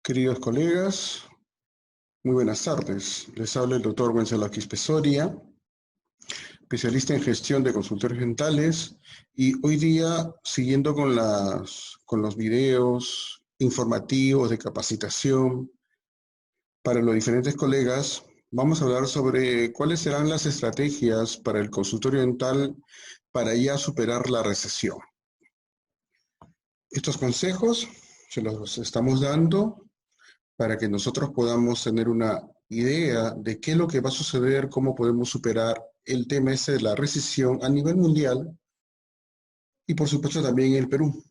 Queridos colegas, muy buenas tardes. Les habla el doctor Wenceslao Quispe Soria, especialista en gestión de consultorios dentales, y hoy día, siguiendo con los videos informativos de capacitación para los diferentes colegas, vamos a hablar sobre cuáles serán las estrategias para el consultorio dental para ya superar la recesión. Estos consejos se los estamos dando para que nosotros podamos tener una idea de qué es lo que va a suceder, cómo podemos superar el tema ese de la recesión a nivel mundial y por supuesto también en el Perú.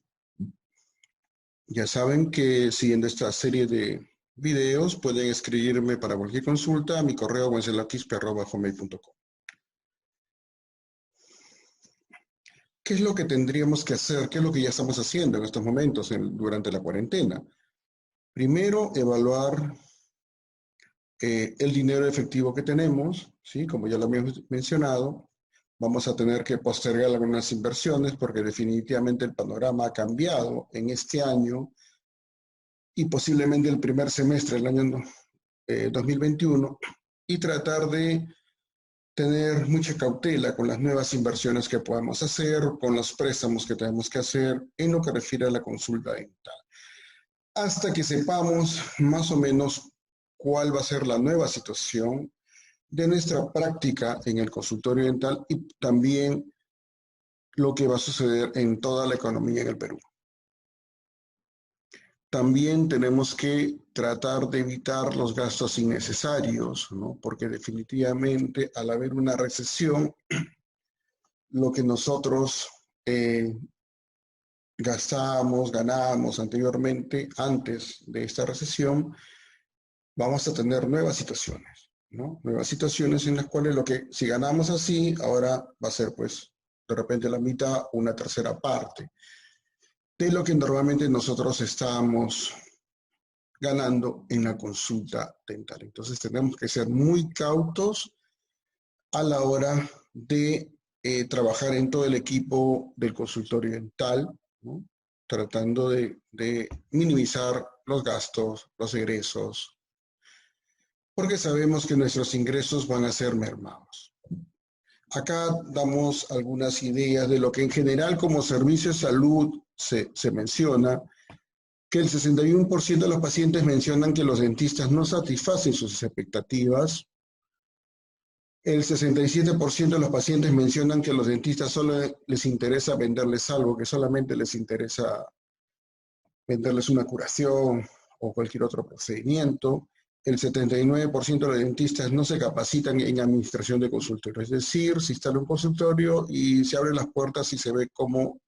Ya saben que siguiendo esta serie de videos pueden escribirme para cualquier consulta a mi correo wenceslaoquispe@gmail.com. ¿Qué es lo que tendríamos que hacer? ¿Qué es lo que ya estamos haciendo en estos momentos durante la cuarentena? Primero, evaluar el dinero efectivo que tenemos, ¿sí? Como ya lo hemos mencionado, vamos a tener que postergar algunas inversiones porque definitivamente el panorama ha cambiado en este año y posiblemente el primer semestre del año 2021 y tratar de tener mucha cautela con las nuevas inversiones que podamos hacer, con los préstamos que tenemos que hacer en lo que refiere a la consulta dental. Hasta que sepamos más o menos cuál va a ser la nueva situación de nuestra práctica en el consultorio dental y también lo que va a suceder en toda la economía en el Perú. También tenemos que tratar de evitar los gastos innecesarios, ¿no? Porque definitivamente al haber una recesión, lo que nosotros ganábamos anteriormente, antes de esta recesión, vamos a tener nuevas situaciones, ¿no? Nuevas situaciones en las cuales si ganamos así, ahora va a ser pues de repente la mitad o una tercera parte de lo que normalmente nosotros estábamos ganando en la consulta dental. Entonces tenemos que ser muy cautos a la hora de trabajar en todo el equipo del consultorio dental, ¿no? Tratando de minimizar los gastos, los egresos, porque sabemos que nuestros ingresos van a ser mermados. Acá damos algunas ideas de lo que en general como servicio de salud se menciona, que el 61% de los pacientes mencionan que los dentistas no satisfacen sus expectativas. El 67% de los pacientes mencionan que a los dentistas solo les interesa venderles algo, que solamente les interesa venderles una curación o cualquier otro procedimiento. El 79% de los dentistas no se capacitan en administración de consultorio, es decir, se instala un consultorio y se abren las puertas y se ve cómo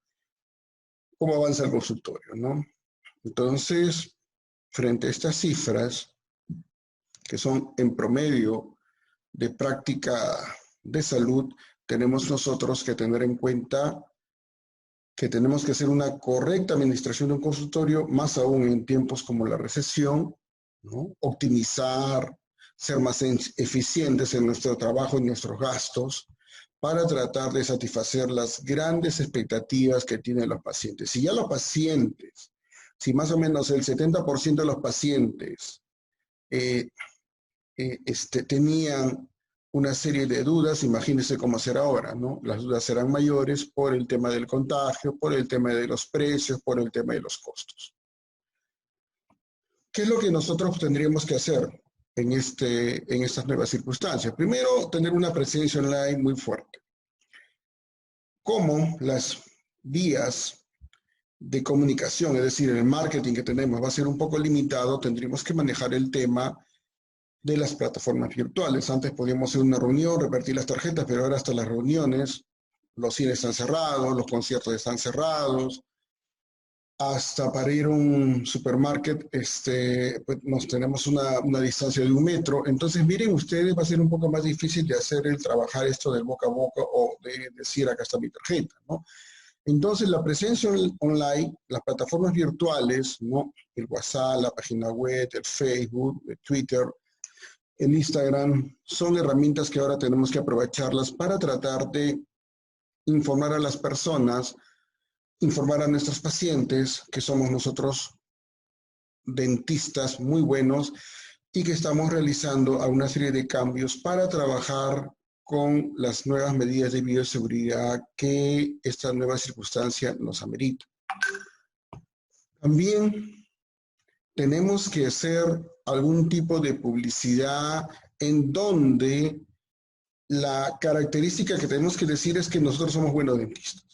avanza el consultorio, ¿no? Entonces, frente a estas cifras, que son en promedio de práctica de salud, tenemos nosotros que tener en cuenta que tenemos que hacer una correcta administración de un consultorio, más aún en tiempos como la recesión, ¿no? Optimizar, ser más eficientes en nuestro trabajo y nuestros gastos para tratar de satisfacer las grandes expectativas que tienen los pacientes. Si ya los pacientes, si más o menos el 70% de los pacientes tenían una serie de dudas, imagínense cómo será ahora, ¿no? Las dudas serán mayores por el tema del contagio, por el tema de los precios, por el tema de los costos. ¿Qué es lo que nosotros tendríamos que hacer en estas nuevas circunstancias? Primero, tener una presencia online muy fuerte. Como las vías de comunicación, es decir, el marketing que tenemos va a ser un poco limitado, tendríamos que manejar el tema de las plataformas virtuales. Antes podíamos hacer una reunión, repartir las tarjetas, pero ahora hasta las reuniones, los cines están cerrados, los conciertos están cerrados, hasta para ir a un supermarket pues nos tenemos una distancia de 1 metro. Entonces, miren ustedes, va a ser un poco más difícil de hacer trabajar esto del boca a boca o de decir acá está mi tarjeta, ¿no? Entonces, la presencia online, las plataformas virtuales, ¿no? El WhatsApp, la página web, el Facebook, el Twitter, el Instagram, son herramientas que ahora tenemos que aprovecharlas para tratar de informar a las personas, informar a nuestros pacientes, que somos nosotros dentistas muy buenos y que estamos realizando una serie de cambios para trabajar con las nuevas medidas de bioseguridad que esta nueva circunstancia nos amerita. También tenemos que hacer algún tipo de publicidad en donde la característica que tenemos que decir es que nosotros somos buenos dentistas.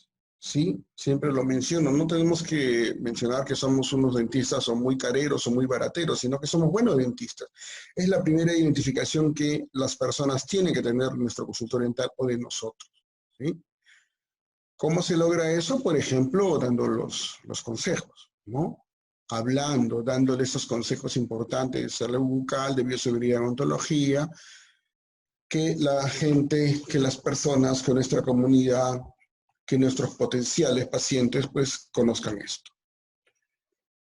¿Sí? Siempre lo menciono. No tenemos que mencionar que somos unos dentistas o muy careros o muy barateros, sino que somos buenos dentistas. Es la primera identificación que las personas tienen que tener nuestro consultor dental o de nosotros. ¿Sí? ¿Cómo se logra eso? Por ejemplo, dando los consejos, ¿no? Hablando, dándole esos consejos importantes de salud bucal, de bioseguridad y odontología, que la gente, que las personas, que nuestra comunidad, que nuestros potenciales pacientes pues conozcan esto.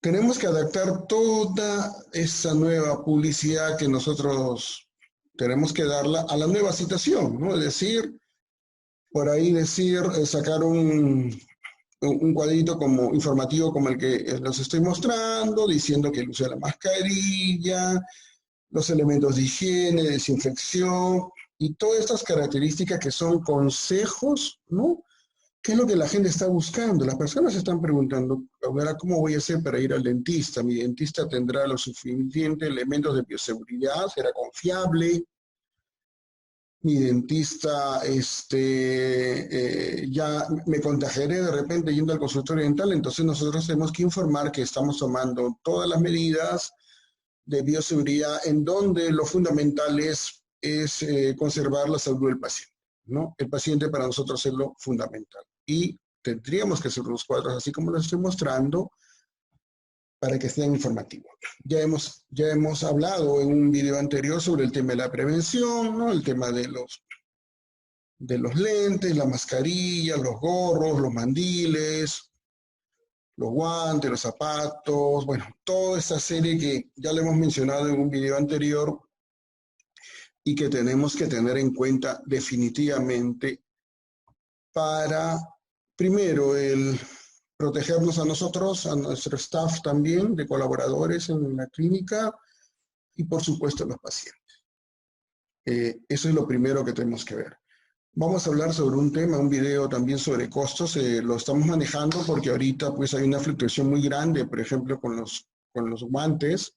Tenemos que adaptar toda esa nueva publicidad que nosotros tenemos que darla a la nueva situación, ¿no? Es decir, por ahí sacar un cuadrito como informativo como el que les estoy mostrando, diciendo que el uso de la mascarilla, los elementos de higiene, desinfección y todas estas características que son consejos, ¿no? ¿Qué es lo que la gente está buscando? Las personas se están preguntando, ahora, ¿cómo voy a hacer para ir al dentista? ¿Mi dentista tendrá los suficientes elementos de bioseguridad? ¿Será confiable? ¿Mi dentista ya me contagiaré de repente yendo al consultorio dental? Entonces nosotros tenemos que informar que estamos tomando todas las medidas de bioseguridad en donde lo fundamental es conservar la salud del paciente, ¿no? El paciente para nosotros es lo fundamental. Y tendríamos que hacer los cuadros así como los estoy mostrando para que sean informativos. Ya hemos hablado en un video anterior sobre el tema de la prevención, ¿no? El tema de los lentes, la mascarilla, los gorros, los mandiles, los guantes, los zapatos, bueno, toda esa serie que ya le hemos mencionado en un video anterior y que tenemos que tener en cuenta definitivamente para, primero, el protegernos a nosotros, a nuestro staff también, de colaboradores en la clínica y, por supuesto, a los pacientes. Eso es lo primero que tenemos que ver. Vamos a hablar sobre un tema, un video también sobre costos. Lo estamos manejando porque ahorita pues hay una fluctuación muy grande, por ejemplo, con los guantes,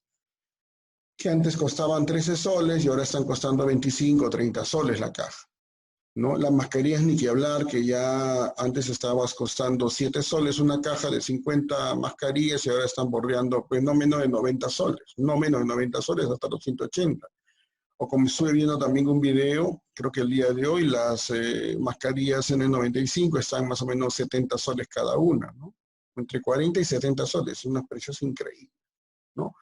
que antes costaban 13 soles y ahora están costando 25 o 30 soles la caja, ¿no? Las mascarillas ni que hablar, que ya antes estabas costando 7 soles una caja de 50 mascarillas y ahora están bordeando pues no menos de 90 soles, no menos de 90 soles hasta los 180. O como estuve viendo también un video, creo que el día de hoy las mascarillas N95 están más o menos 70 soles cada una, ¿no? Entre 40 y 70 soles, unos precios increíbles, ¿no?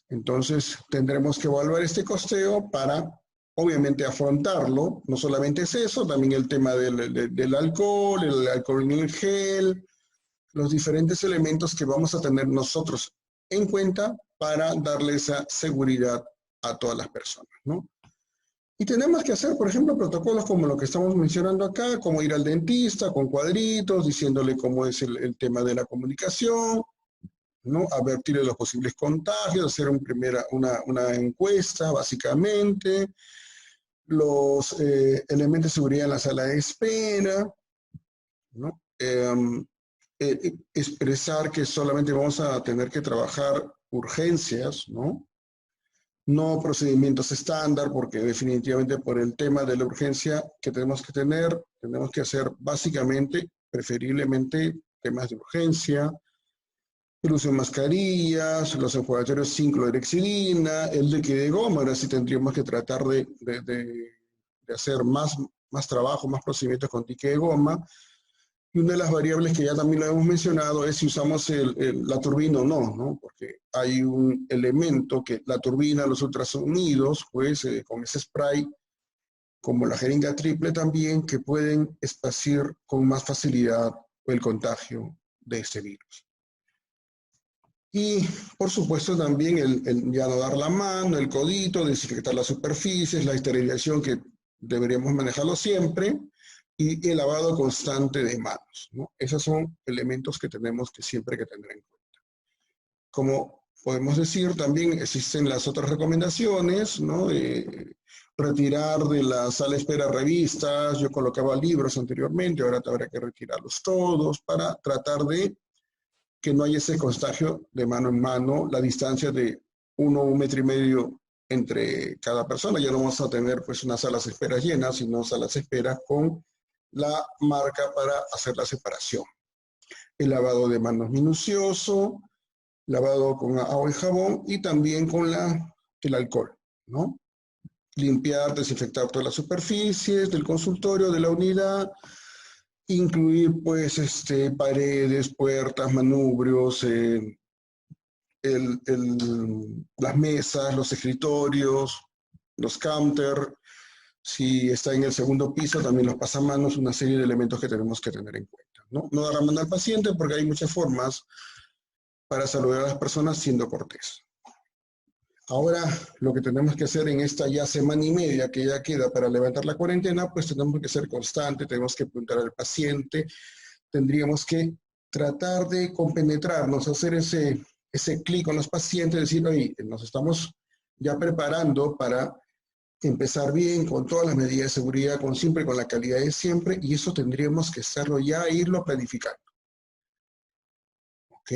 Entonces tendremos que evaluar este costeo para, obviamente, afrontarlo. No solamente es eso, también el tema del alcohol, el alcohol en el gel, los diferentes elementos que vamos a tener nosotros en cuenta para darle esa seguridad a todas las personas, ¿no? Y tenemos que hacer, por ejemplo, protocolos como lo que estamos mencionando acá, como ir al dentista con cuadritos, diciéndole cómo es el tema de la comunicación, ¿no? Advertirle los posibles contagios, hacer una encuesta, básicamente, los elementos de seguridad en la sala de espera, ¿no? Expresar que solamente vamos a tener que trabajar urgencias, ¿no? No procedimientos estándar, porque definitivamente por el tema de la urgencia que tenemos que tener, tenemos que hacer básicamente, preferiblemente, temas de urgencia, el uso de mascarillas, los enjuagatorios sin clorhexidina, el líquido de goma. Ahora sí tendríamos que tratar de hacer más trabajo, más procedimientos con dique de goma. Y una de las variables que ya también lo hemos mencionado es si usamos la turbina o no, ¿no? Porque hay un elemento que la turbina, los ultrasonidos, pues con ese spray, como la jeringa triple también, que pueden esparcir con más facilidad el contagio de este virus. Y, por supuesto, también el ya no dar la mano, el codito, desinfectar las superficies, la esterilización que deberíamos manejarlo siempre, y el lavado constante de manos, ¿no? Esos son elementos que tenemos que siempre que tener en cuenta. Como podemos decir, también existen las otras recomendaciones, ¿no? Retirar de la sala de espera revistas, yo colocaba libros anteriormente, ahora habrá que retirarlos todos para tratar de que no haya ese contagio de mano en mano, la distancia de 1,5 metros entre cada persona. Ya no vamos a tener pues unas salas de espera llenas, sino salas de espera con la marca para hacer la separación. El lavado de manos minucioso, lavado con agua y jabón y también con el alcohol, ¿no? Limpiar, desinfectar todas las superficies del consultorio, de la unidad, incluir pues paredes, puertas, manubrios, las mesas, los escritorios, los counters. Si está en el segundo piso, también los pasamanos, una serie de elementos que tenemos que tener en cuenta, ¿no? No dar la mano al paciente porque hay muchas formas para saludar a las personas siendo cortés. Ahora, lo que tenemos que hacer en esta ya semana y media que ya queda para levantar la cuarentena, pues tenemos que ser constantes, tenemos que preguntar al paciente, tendríamos que tratar de compenetrarnos, hacer ese clic con los pacientes, decir, oye, nos estamos ya preparando para empezar bien, con todas las medidas de seguridad, siempre con la calidad de siempre, y eso tendríamos que hacerlo ya, irlo planificando. ¿Ok?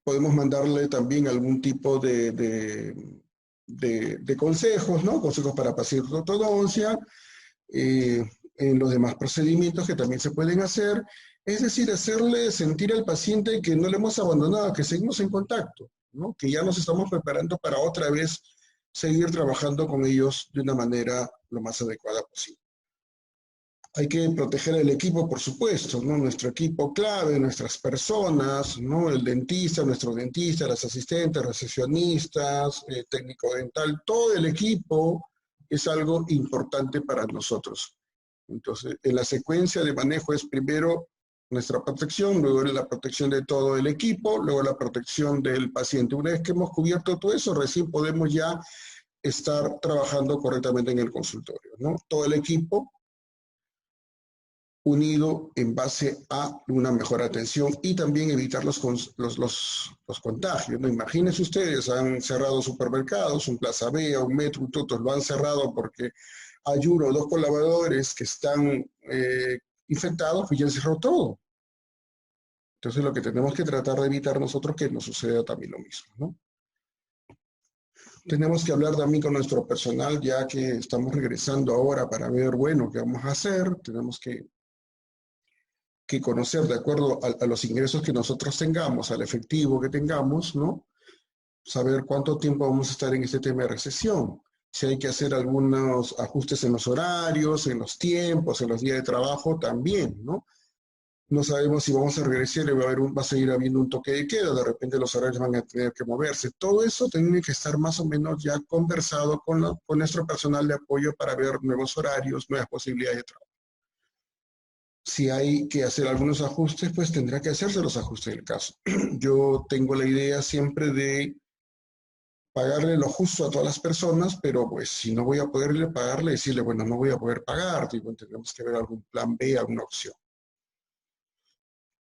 Podemos mandarle también algún tipo de consejos, ¿no? Consejos para pacientes de ortodoncia, en los demás procedimientos que también se pueden hacer, es decir, hacerle sentir al paciente que no le hemos abandonado, que seguimos en contacto, ¿no? Que ya nos estamos preparando para otra vez seguir trabajando con ellos de una manera lo más adecuada posible. Hay que proteger el equipo, por supuesto, ¿no? Nuestro equipo clave, nuestras personas, ¿no? El dentista, nuestro dentista, las asistentes, recepcionistas, técnico dental, todo el equipo es algo importante para nosotros. Entonces, en la secuencia de manejo es primero nuestra protección, luego la protección de todo el equipo, luego la protección del paciente. Una vez que hemos cubierto todo eso, recién podemos ya estar trabajando correctamente en el consultorio, ¿no? Todo el equipo unido en base a una mejor atención y también evitar los contagios, ¿no? Imagínense ustedes, han cerrado supermercados, un Plaza Vea, un Metro, un Totos, lo han cerrado porque hay 1 o 2 colaboradores que están infectados, pues ya han cerrado todo. Entonces lo que tenemos que tratar de evitar nosotros que nos suceda también lo mismo, ¿no? Tenemos que hablar también con nuestro personal, ya que estamos regresando ahora para ver, bueno, qué vamos a hacer. Tenemos que conocer de acuerdo a los ingresos que nosotros tengamos, al efectivo que tengamos, ¿no? Saber cuánto tiempo vamos a estar en este tema de recesión. Si hay que hacer algunos ajustes en los horarios, en los tiempos, en los días de trabajo, también, ¿no? No sabemos si vamos a regresar y va a seguir habiendo un toque de queda, de repente los horarios van a tener que moverse. Todo eso tiene que estar más o menos ya conversado con nuestro personal de apoyo para ver nuevos horarios, nuevas posibilidades de trabajo. Si hay que hacer algunos ajustes, pues tendrá que hacerse los ajustes del caso. Yo tengo la idea siempre de pagarle lo justo a todas las personas, pero pues si no voy a poderle pagarle, decirle, bueno, no voy a poder pagar, digo, tendremos que ver algún plan B, alguna opción.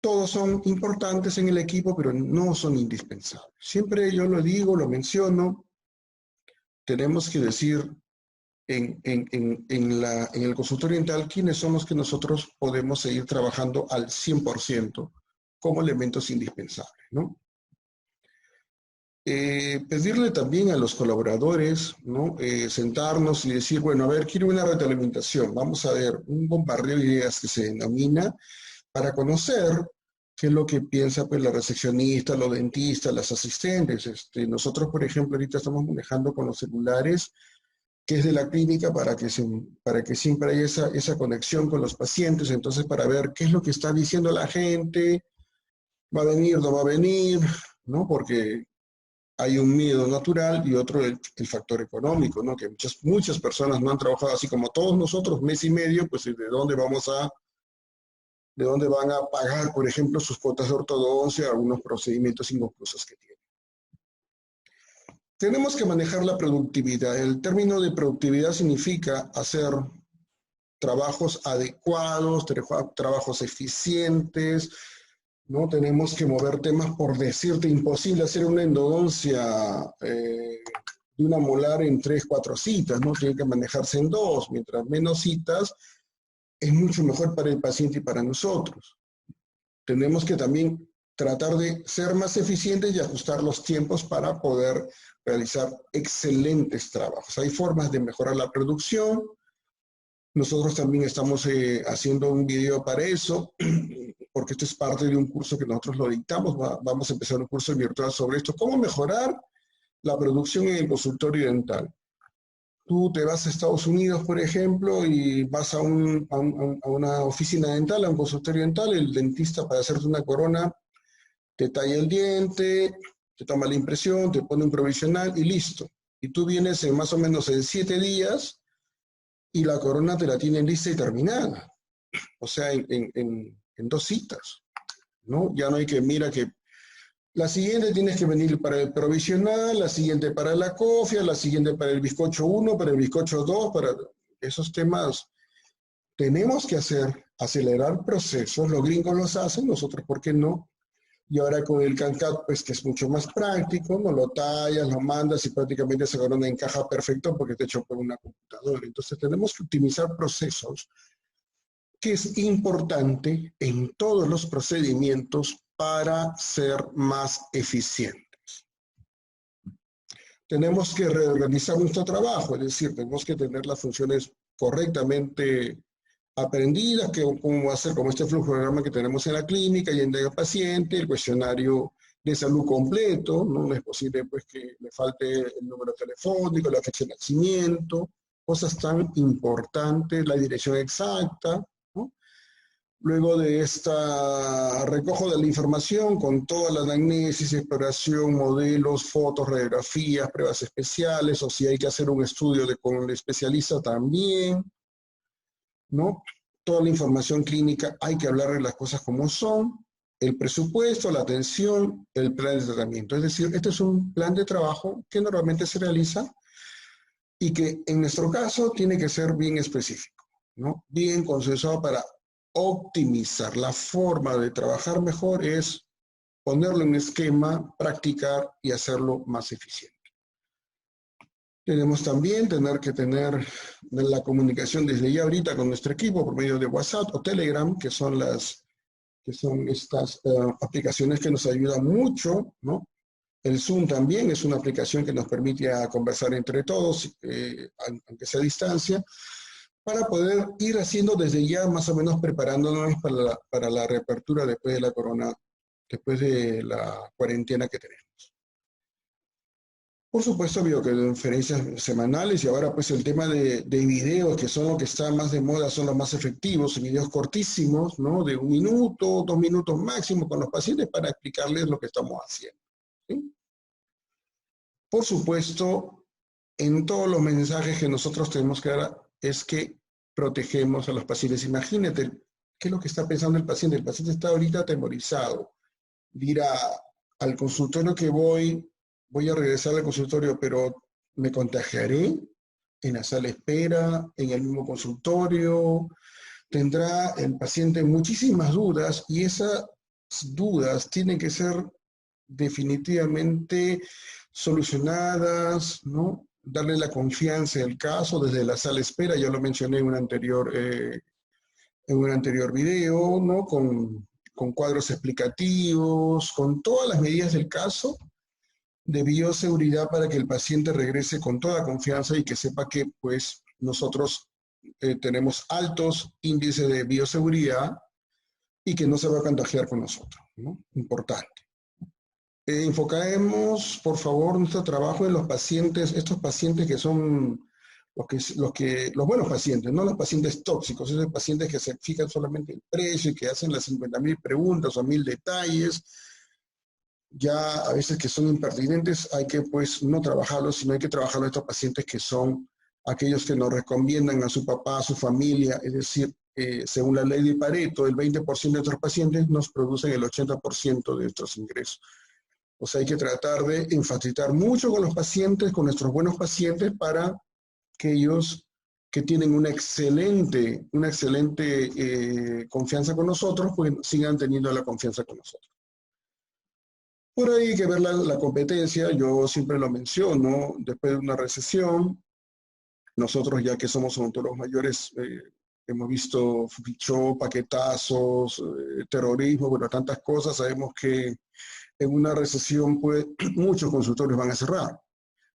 Todos son importantes en el equipo, pero no son indispensables. Siempre yo lo digo, lo menciono, tenemos que decir en el consultorio dental quiénes son los que nosotros podemos seguir trabajando al 100% como elementos indispensables, ¿no? Pedirle también a los colaboradores, ¿no? Sentarnos y decir, bueno, a ver, quiero una retroalimentación, vamos a ver, un bombardeo de ideas que se denomina para conocer qué es lo que piensa pues la recepcionista, los dentistas, las asistentes. Nosotros, por ejemplo, ahorita estamos manejando con los celulares que es de la clínica para que siempre haya esa conexión con los pacientes, entonces para ver qué es lo que está diciendo la gente, va a venir, no va a venir, ¿no? Porque hay un miedo natural y otro el factor económico, ¿no? Que muchas personas no han trabajado así como todos nosotros, mes y medio, pues ¿de dónde van a pagar, por ejemplo, sus cuotas de ortodoncia, algunos procedimientos inconclusos que tienen? Tenemos que manejar la productividad. El término de productividad significa hacer trabajos adecuados, trabajos eficientes, ¿no? Tenemos que mover temas, por decirte, imposible hacer una endodoncia de una molar en 3, 4 citas, ¿no? Tiene que manejarse en 2, mientras menos citas, es mucho mejor para el paciente y para nosotros. Tenemos que también tratar de ser más eficientes y ajustar los tiempos para poder realizar excelentes trabajos. Hay formas de mejorar la producción. Nosotros también estamos haciendo un video para eso, porque esto es parte de un curso que nosotros lo dictamos. Vamos a empezar un curso virtual sobre esto. ¿Cómo mejorar la producción en el consultorio dental? Tú te vas a Estados Unidos, por ejemplo, y vas a una oficina dental, a un consultorio dental, el dentista para hacerte una corona te talla el diente, te toma la impresión, te pone un provisional y listo. Y tú vienes en más o menos en 7 días y la corona te la tienen lista y terminada. O sea, en 2 citas, ¿no? Ya no hay que, mira que la siguiente tienes que venir para el provisional, la siguiente para la cofia, la siguiente para el bizcocho 1, para el bizcocho 2, para esos temas. Tenemos que acelerar procesos, los gringos los hacen, nosotros, ¿por qué no? Y ahora con el CanCat, pues que es mucho más práctico, no lo tallas, lo mandas y prácticamente esa corona encaja perfecto porque está hecho por una computadora. Entonces tenemos que optimizar procesos, que es importante en todos los procedimientos para ser más eficientes. Tenemos que reorganizar nuestro trabajo, es decir, tenemos que tener las funciones correctamente aprendidas, que cómo hacer como este flujograma que tenemos en la clínica, y en el paciente, el cuestionario de salud completo, no es posible pues que le falte el número telefónico, la fecha de nacimiento, cosas tan importantes, la dirección exacta, ¿no? Luego de esta recojo de la información con toda la anamnesis, exploración, modelos, fotos, radiografías, pruebas especiales, o si hay que hacer un estudio con el especialista también, ¿no? Toda la información clínica, hay que hablar de las cosas como son, el presupuesto, la atención, el plan de tratamiento. Es decir, este es un plan de trabajo que normalmente se realiza y que en nuestro caso tiene que ser bien específico, ¿no? Bien consensuado para optimizar. La forma de trabajar mejor es ponerlo en un esquema, practicar y hacerlo más eficiente. Tenemos también que tener la comunicación desde ya ahorita con nuestro equipo por medio de WhatsApp o Telegram, que son estas aplicaciones que nos ayudan mucho, ¿no? El Zoom también es una aplicación que nos permite conversar entre todos, aunque sea a distancia, para poder ir haciendo desde ya más o menos preparándonos para la reapertura después de la corona, después de la cuarentena que tenemos. Por supuesto, videoconferencias semanales y ahora pues el tema de videos, que son lo que está más de moda, son los más efectivos, videos cortísimos, ¿no? De 1 minuto, 2 minutos máximo con los pacientes para explicarles lo que estamos haciendo, ¿sí? Por supuesto, en todos los mensajes que nosotros tenemos que dar es que protegemos a los pacientes. Imagínate, ¿qué es lo que está pensando el paciente? El paciente está ahorita atemorizado. Dirá, al consultorio que voy a regresar al consultorio, pero ¿me contagiaré en la sala de espera, en el mismo consultorio? Tendrá el paciente muchísimas dudas y esas dudas tienen que ser definitivamente solucionadas, ¿no? Darle la confianza del caso desde la sala de espera, ya lo mencioné en un anterior video, ¿no? Con cuadros explicativos, con todas las medidas del caso de bioseguridad para que el paciente regrese con toda confianza y que sepa que pues nosotros tenemos altos índices de bioseguridad y que no se va a contagiar con nosotros, ¿no? Importante. Enfocaremos, por favor, nuestro trabajo en los pacientes, estos pacientes que son los buenos pacientes, no los pacientes tóxicos, esos pacientes que se fijan solamente el precio y que hacen las 50.000 preguntas o 1.000 detalles, ya a veces que son impertinentes, hay que pues no trabajarlos, sino hay que trabajar estos pacientes que son aquellos que nos recomiendan a su papá, a su familia, es decir, según la ley de Pareto, el 20% de nuestros pacientes nos producen el 80% de nuestros ingresos. O sea, hay que tratar de enfatizar mucho con los pacientes, con nuestros buenos pacientes, para que ellos que tienen una excelente confianza con nosotros, pues sigan teniendo la confianza con nosotros. Por ahí hay que ver la competencia, yo siempre lo menciono, después de una recesión, nosotros ya que somos odontólogos mayores, hemos visto fichó, paquetazos, terrorismo, bueno, tantas cosas, sabemos que en una recesión pues muchos consultorios van a cerrar.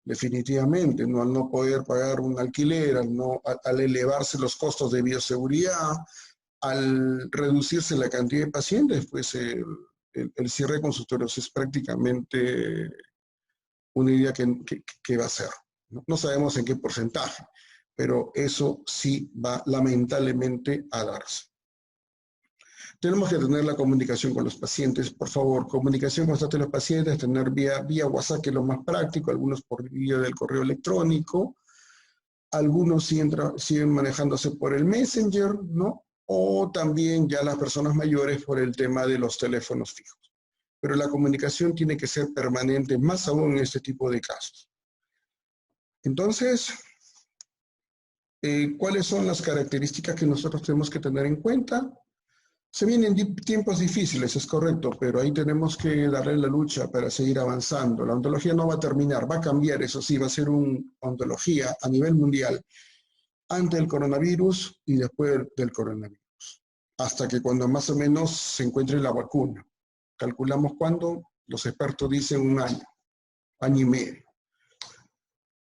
Definitivamente, ¿no? Al no poder pagar un alquiler, al elevarse los costos de bioseguridad, al reducirse la cantidad de pacientes, pues el cierre de consultorios es prácticamente una idea que va a ser. ¿No? No sabemos en qué porcentaje, pero eso sí va lamentablemente a darse. Tenemos que tener la comunicación con los pacientes, por favor, comunicación constante con los pacientes, tener vía WhatsApp, que es lo más práctico, algunos por vía del correo electrónico, algunos siguen manejándose por el Messenger, ¿no? O también ya las personas mayores por el tema de los teléfonos fijos. Pero la comunicación tiene que ser permanente, más aún en este tipo de casos. Entonces, ¿cuáles son las características que nosotros tenemos que tener en cuenta? Se vienen tiempos difíciles, es correcto, pero ahí tenemos que darle la lucha para seguir avanzando. La odontología no va a terminar, va a cambiar, eso sí, va a ser una odontología a nivel mundial antes del coronavirus y después del coronavirus, hasta que cuando más o menos se encuentre la vacuna. Calculamos cuándo, los expertos dicen un año y medio.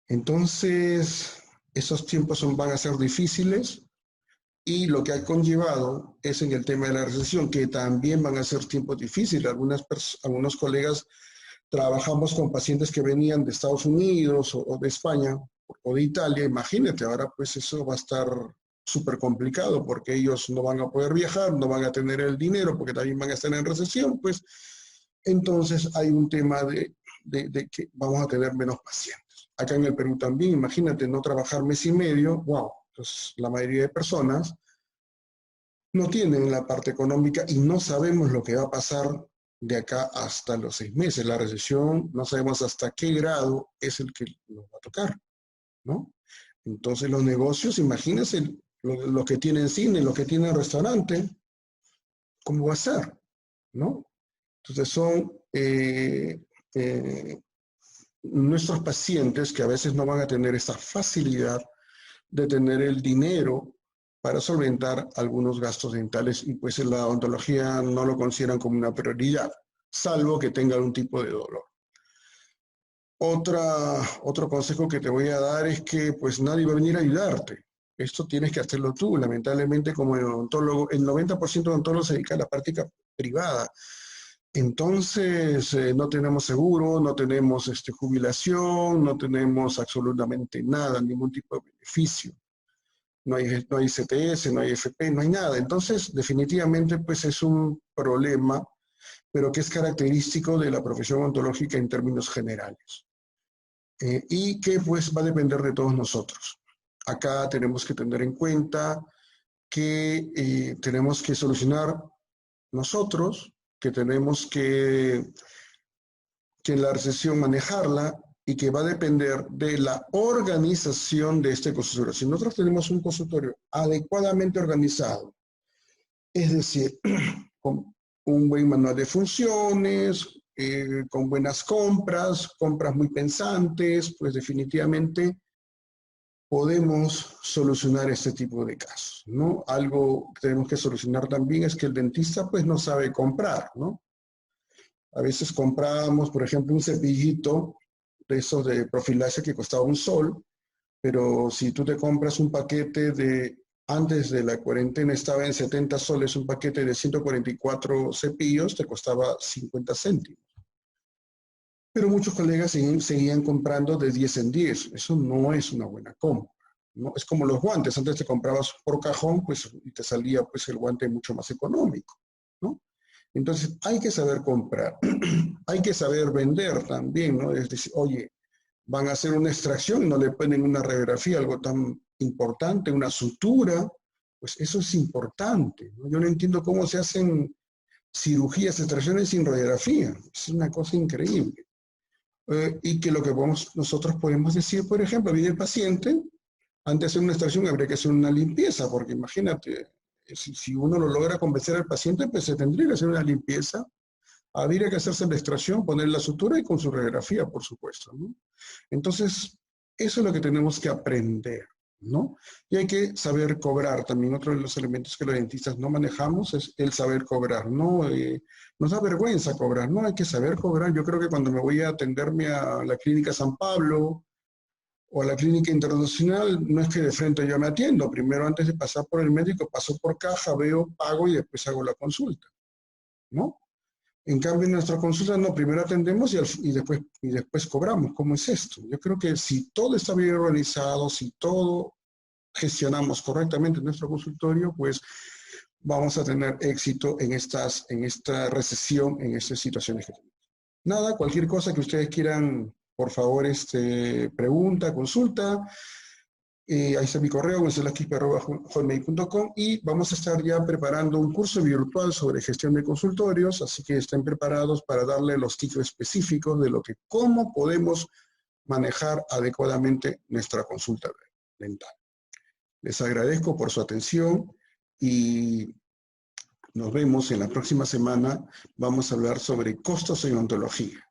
Entonces, esos tiempos van a ser difíciles. Y lo que ha conllevado es en el tema de la recesión, que también van a ser tiempos difíciles. Algunos colegas trabajamos con pacientes que venían de Estados Unidos o de España o de Italia. Imagínate, ahora pues eso va a estar súper complicado porque ellos no van a poder viajar, no van a tener el dinero porque también van a estar en recesión. Pues entonces hay un tema de que vamos a tener menos pacientes. Acá en el Perú también, imagínate, no trabajar mes y medio, wow. Pues la mayoría de personas no tienen la parte económica y no sabemos lo que va a pasar de acá hasta los 6 meses. La recesión no sabemos hasta qué grado es el que nos va a tocar, ¿no? Entonces los negocios, imagínense, los que tienen cine, los que tienen restaurante, ¿cómo va a ser? ¿No? Entonces son nuestros pacientes que a veces no van a tener esa facilidad de tener el dinero para solventar algunos gastos dentales y pues en la odontología no lo consideran como una prioridad, salvo que tenga algún tipo de dolor. Otro consejo que te voy a dar es que pues nadie va a venir a ayudarte. Esto tienes que hacerlo tú. Lamentablemente como odontólogo, el 90% de odontólogos se dedica a la práctica privada. Entonces, no tenemos seguro, no tenemos jubilación, no tenemos absolutamente nada, ningún tipo de beneficio. No hay CTS, no hay FP, no hay nada. Entonces, definitivamente, pues es un problema, pero que es característico de la profesión odontológica en términos generales. Y que pues va a depender de todos nosotros. Acá tenemos que tener en cuenta que tenemos que solucionar nosotros, que tenemos que en la recesión manejarla y que va a depender de la organización de este consultorio. Si nosotros tenemos un consultorio adecuadamente organizado, es decir, con un buen manual de funciones, con buenas compras muy pensantes, pues definitivamente podemos solucionar este tipo de casos, ¿no? Algo que tenemos que solucionar también es que el dentista pues no sabe comprar, ¿no? A veces comprábamos, por ejemplo, un cepillito de esos de profilaxia que costaba $1, pero si tú te compras un paquete antes de la cuarentena estaba en 70 soles, un paquete de 144 cepillos te costaba 50 céntimos. Pero muchos colegas seguían comprando de 10 en 10. Eso no es una buena compra, ¿no? Es como los guantes. Antes te comprabas por cajón, pues, y te salía pues, el guante mucho más económico, ¿no? Entonces, hay que saber comprar. Hay que saber vender también, ¿no? Es decir, oye, van a hacer una extracción, no le ponen una radiografía, algo tan importante, una sutura, pues eso es importante, ¿no? Yo no entiendo cómo se hacen cirugías, extracciones sin radiografía. Es una cosa increíble. Y que lo que nosotros podemos decir, por ejemplo, viene el paciente, antes de hacer una extracción habría que hacer una limpieza, porque imagínate, si uno lo logra convencer al paciente, pues se tendría que hacer una limpieza, habría que hacerse la extracción, poner la sutura y con su radiografía, por supuesto, ¿no? Entonces, eso es lo que tenemos que aprender, ¿no? Y hay que saber cobrar también. Otro de los elementos que los dentistas no manejamos es el saber cobrar, ¿no? Nos da vergüenza cobrar, ¿no? Hay que saber cobrar. Yo creo que cuando me voy a atenderme a la clínica San Pablo o a la clínica internacional, no es que de frente yo me atiendo. Primero, antes de pasar por el médico, paso por caja, veo, pago y después hago la consulta, ¿no? En cambio, en nuestra consulta no, primero atendemos y después cobramos. ¿Cómo es esto? Yo creo que si todo está bien organizado, si todo gestionamos correctamente en nuestro consultorio, pues vamos a tener éxito en esta recesión, en estas situaciones que tenemos. Nada, cualquier cosa que ustedes quieran, por favor, pregunta, consulta. Ahí está mi correo, gonzalesquispe@hotmail.com, y vamos a estar ya preparando un curso virtual sobre gestión de consultorios, así que estén preparados para darle los tips específicos de cómo podemos manejar adecuadamente nuestra consulta dental. Les agradezco por su atención y nos vemos en la próxima semana. Vamos a hablar sobre costos en odontología.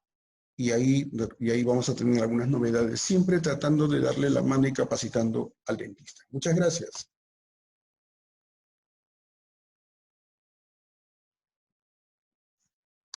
Y ahí vamos a tener algunas novedades, siempre tratando de darle la mano y capacitando al dentista. Muchas gracias.